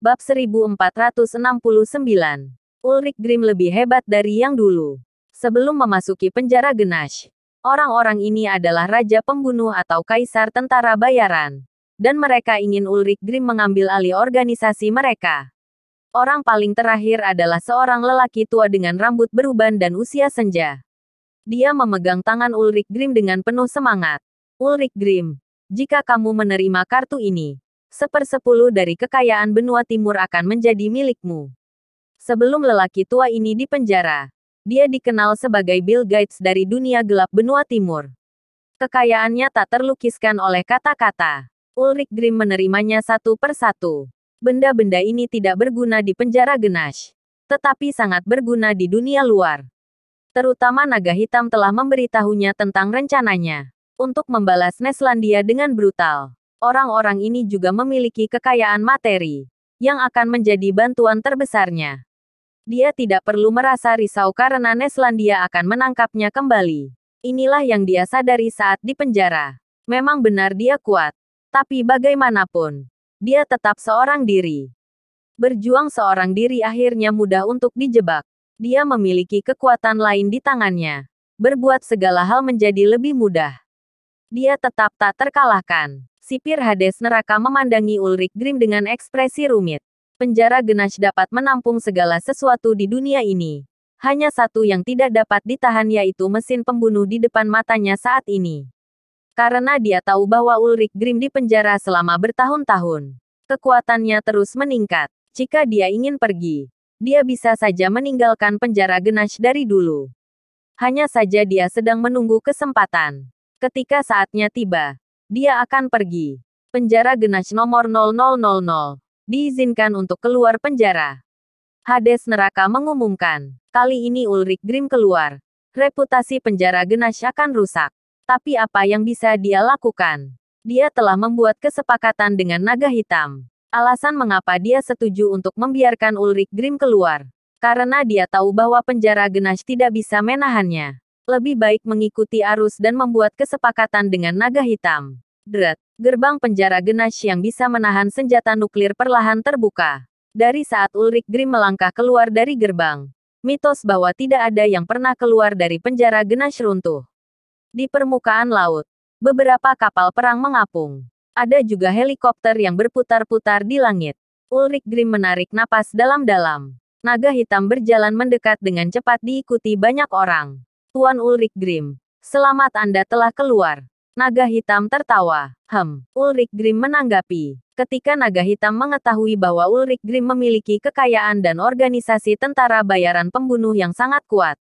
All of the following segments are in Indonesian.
Bab 1469. Ulrich Grimm lebih hebat dari yang dulu. Sebelum memasuki penjara Genash, orang-orang ini adalah raja pembunuh atau kaisar tentara bayaran. Dan mereka ingin Ulrich Grimm mengambil alih organisasi mereka. Orang paling terakhir adalah seorang lelaki tua dengan rambut beruban dan usia senja. Dia memegang tangan Ulrich Grimm dengan penuh semangat. Ulrich Grimm, jika kamu menerima kartu ini, 1/10 dari kekayaan benua timur akan menjadi milikmu. Sebelum lelaki tua ini dipenjara, dia dikenal sebagai Bill Gates dari dunia gelap benua timur. Kekayaannya tak terlukiskan oleh kata-kata. Ulrich Grimm menerimanya satu persatu. Benda-benda ini tidak berguna di penjara Genash, tetapi sangat berguna di dunia luar. Terutama naga hitam telah memberitahunya tentang rencananya untuk membalas Neslandia dengan brutal. Orang-orang ini juga memiliki kekayaan materi yang akan menjadi bantuan terbesarnya. Dia tidak perlu merasa risau karena Neslandia akan menangkapnya kembali. Inilah yang dia sadari saat di penjara. Memang benar dia kuat, tapi bagaimanapun, dia tetap seorang diri. Berjuang seorang diri akhirnya mudah untuk dijebak. Dia memiliki kekuatan lain di tangannya. Berbuat segala hal menjadi lebih mudah. Dia tetap tak terkalahkan. Sipir Hades neraka memandangi Ulrich Grimm dengan ekspresi rumit. Penjara Genash dapat menampung segala sesuatu di dunia ini. Hanya satu yang tidak dapat ditahan yaitu mesin pembunuh di depan matanya saat ini. Karena dia tahu bahwa Ulrich Grimm dipenjara selama bertahun-tahun. Kekuatannya terus meningkat. Jika dia ingin pergi, dia bisa saja meninggalkan penjara Genash dari dulu. Hanya saja dia sedang menunggu kesempatan. Ketika saatnya tiba, dia akan pergi. Penjara Genash nomor 0000. Diizinkan untuk keluar penjara. Hades neraka mengumumkan. Kali ini Ulrich Grimm keluar. Reputasi penjara Genash akan rusak. Tapi apa yang bisa dia lakukan? Dia telah membuat kesepakatan dengan naga hitam. Alasan mengapa dia setuju untuk membiarkan Ulrich Grimm keluar. Karena dia tahu bahwa penjara Genash tidak bisa menahannya. Lebih baik mengikuti arus dan membuat kesepakatan dengan naga hitam. Dret. Gerbang penjara Genash yang bisa menahan senjata nuklir perlahan terbuka. Dari saat Ulrich Grimm melangkah keluar dari gerbang, mitos bahwa tidak ada yang pernah keluar dari penjara Genash runtuh. Di permukaan laut, beberapa kapal perang mengapung. Ada juga helikopter yang berputar-putar di langit. Ulrich Grimm menarik napas dalam-dalam. Naga hitam berjalan mendekat dengan cepat diikuti banyak orang. Tuan Ulrich Grimm, selamat Anda telah keluar. Naga hitam tertawa. Ulrich Grimm menanggapi. Ketika naga hitam mengetahui bahwa Ulrich Grimm memiliki kekayaan dan organisasi tentara bayaran pembunuh yang sangat kuat.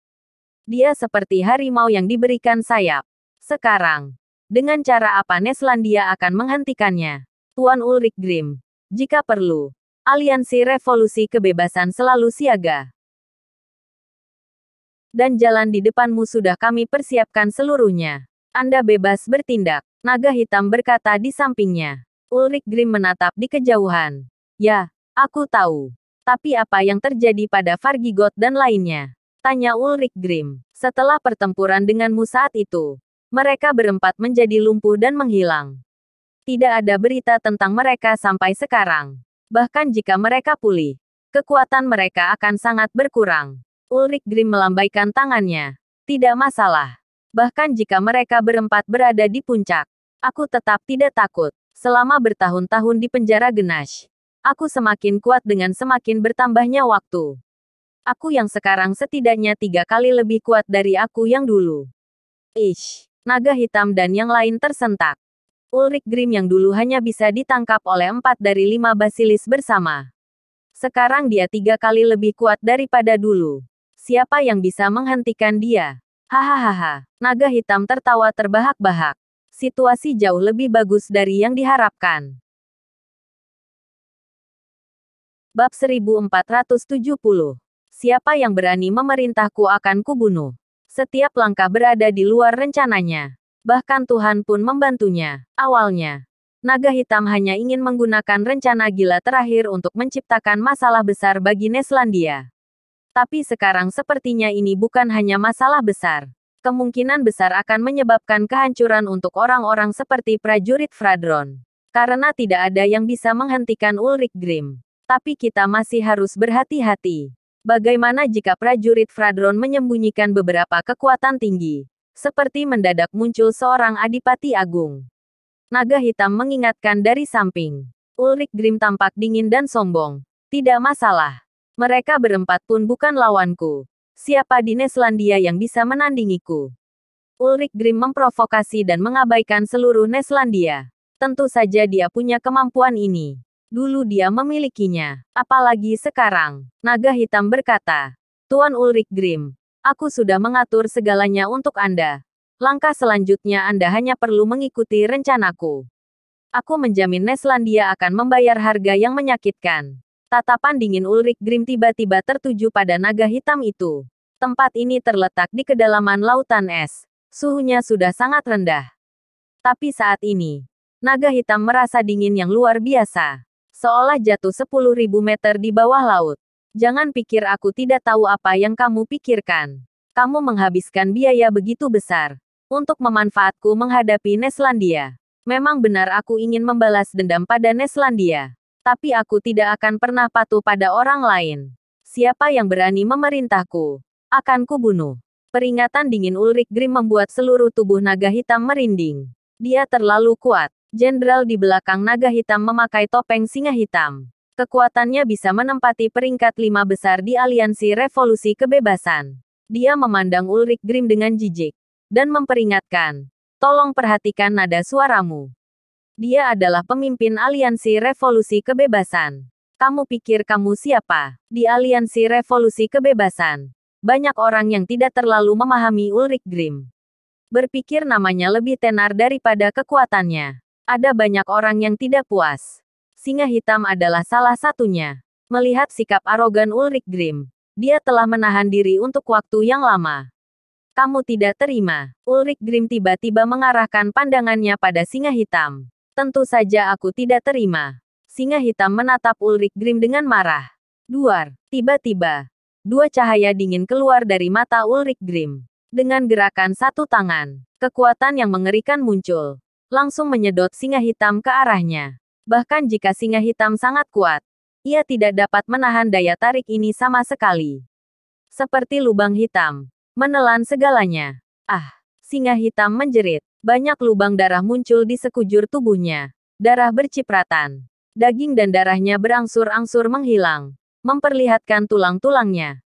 Dia seperti harimau yang diberikan sayap. Sekarang, dengan cara apa Neslandia akan menghentikannya? Tuan Ulrich Grimm, jika perlu, Aliansi Revolusi Kebebasan selalu siaga. Dan jalan di depanmu sudah kami persiapkan seluruhnya. Anda bebas bertindak, naga hitam berkata di sampingnya. Ulrich Grimm menatap di kejauhan. Ya, aku tahu. Tapi apa yang terjadi pada Vargigot dan lainnya? Tanya Ulrich Grimm. Setelah pertempuran denganmu saat itu, mereka berempat menjadi lumpuh dan menghilang. Tidak ada berita tentang mereka sampai sekarang. Bahkan jika mereka pulih, kekuatan mereka akan sangat berkurang. Ulrich Grimm melambaikan tangannya. Tidak masalah. Bahkan jika mereka berempat berada di puncak, aku tetap tidak takut. Selama bertahun-tahun di penjara Genash, aku semakin kuat dengan semakin bertambahnya waktu. Aku yang sekarang setidaknya 3 kali lebih kuat dari aku yang dulu. Naga hitam dan yang lain tersentak. Ulrich Grimm yang dulu hanya bisa ditangkap oleh 4 dari 5 basilis bersama. Sekarang dia 3 kali lebih kuat daripada dulu. Siapa yang bisa menghentikan dia? Hahaha, naga hitam tertawa terbahak-bahak. Situasi jauh lebih bagus dari yang diharapkan. Bab 1470. Siapa yang berani memerintahku akan kubunuh. Setiap langkah berada di luar rencananya. Bahkan Tuhan pun membantunya. Awalnya, naga hitam hanya ingin menggunakan rencana gila terakhir untuk menciptakan masalah besar bagi Neslandia. Tapi sekarang sepertinya ini bukan hanya masalah besar. Kemungkinan besar akan menyebabkan kehancuran untuk orang-orang seperti prajurit Fradron. Karena tidak ada yang bisa menghentikan Ulrich Grimm. Tapi kita masih harus berhati-hati. Bagaimana jika prajurit Fradron menyembunyikan beberapa kekuatan tinggi? Seperti mendadak muncul seorang adipati agung. Naga hitam mengingatkan dari samping. Ulrich Grimm tampak dingin dan sombong. Tidak masalah. Mereka berempat pun bukan lawanku. Siapa di Neslandia yang bisa menandingiku? Ulrich Grimm memprovokasi dan mengabaikan seluruh Neslandia. Tentu saja dia punya kemampuan ini. Dulu dia memilikinya. Apalagi sekarang. Naga hitam berkata, Tuan Ulrich Grimm, aku sudah mengatur segalanya untuk Anda. Langkah selanjutnya Anda hanya perlu mengikuti rencanaku. Aku menjamin Neslandia akan membayar harga yang menyakitkan. Tatapan dingin Ulrich Grimm tiba-tiba tertuju pada naga hitam itu. Tempat ini terletak di kedalaman lautan es. Suhunya sudah sangat rendah. Tapi saat ini, naga hitam merasa dingin yang luar biasa. Seolah jatuh 10.000 meter di bawah laut. Jangan pikir aku tidak tahu apa yang kamu pikirkan. Kamu menghabiskan biaya begitu besar untuk memanfaatku menghadapi Neslandia. Memang benar aku ingin membalas dendam pada Neslandia. Tapi aku tidak akan pernah patuh pada orang lain. Siapa yang berani memerintahku, akan kubunuh. Peringatan dingin Ulrich Grimm membuat seluruh tubuh naga hitam merinding. Dia terlalu kuat. Jenderal di belakang naga hitam memakai topeng singa hitam. Kekuatannya bisa menempati peringkat 5 besar di Aliansi Revolusi Kebebasan. Dia memandang Ulrich Grimm dengan jijik. Dan memperingatkan, tolong perhatikan nada suaramu. Dia adalah pemimpin Aliansi Revolusi Kebebasan. Kamu pikir kamu siapa? Di Aliansi Revolusi Kebebasan, banyak orang yang tidak terlalu memahami Ulrich Grimm. Berpikir namanya lebih tenar daripada kekuatannya. Ada banyak orang yang tidak puas. Singa hitam adalah salah satunya. Melihat sikap arogan Ulrich Grimm, dia telah menahan diri untuk waktu yang lama. Kamu tidak terima. Ulrich Grimm tiba-tiba mengarahkan pandangannya pada singa hitam. Tentu saja aku tidak terima. Singa hitam menatap Ulrich Grimm dengan marah. Duar. Tiba-tiba, dua cahaya dingin keluar dari mata Ulrich Grimm. Dengan gerakan satu tangan, kekuatan yang mengerikan muncul. Langsung menyedot singa hitam ke arahnya. Bahkan jika singa hitam sangat kuat, ia tidak dapat menahan daya tarik ini sama sekali. Seperti lubang hitam, menelan segalanya. Ah, singa hitam menjerit. Banyak lubang darah muncul di sekujur tubuhnya. Darah bercipratan. Daging dan darahnya berangsur-angsur menghilang, memperlihatkan tulang-tulangnya.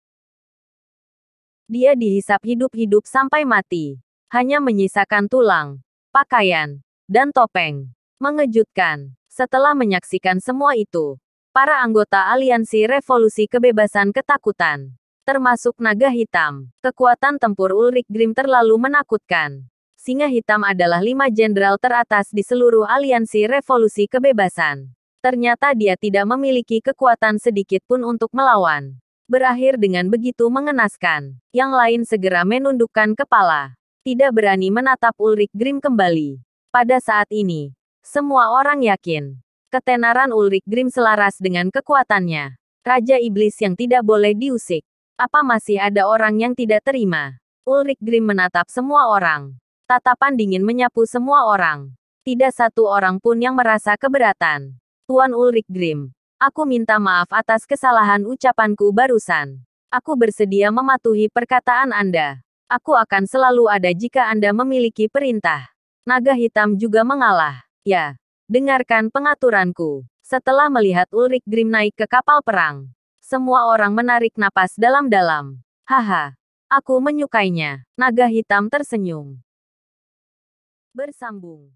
Dia dihisap hidup-hidup sampai mati. Hanya menyisakan tulang, pakaian, dan topeng. Mengejutkan. Setelah menyaksikan semua itu, para anggota Aliansi Revolusi Kebebasan ketakutan. Termasuk naga hitam. Kekuatan tempur Ulrich Grimm terlalu menakutkan. Singa hitam adalah 5 jenderal teratas di seluruh Aliansi Revolusi Kebebasan. Ternyata dia tidak memiliki kekuatan sedikit pun untuk melawan. Berakhir dengan begitu mengenaskan. Yang lain segera menundukkan kepala. Tidak berani menatap Ulrich Grimm kembali. Pada saat ini, semua orang yakin ketenaran Ulrich Grimm selaras dengan kekuatannya. Raja Iblis yang tidak boleh diusik. Apa masih ada orang yang tidak terima? Ulrich Grimm menatap semua orang. Tatapan dingin menyapu semua orang. Tidak satu orang pun yang merasa keberatan. Tuan Ulrich Grimm, aku minta maaf atas kesalahan ucapanku barusan. Aku bersedia mematuhi perkataan Anda. Aku akan selalu ada jika Anda memiliki perintah. Naga hitam juga mengalah. Ya, dengarkan pengaturanku. Setelah melihat Ulrich Grimm naik ke kapal perang, semua orang menarik napas dalam-dalam. Haha, aku menyukainya. Naga hitam tersenyum. Bersambung.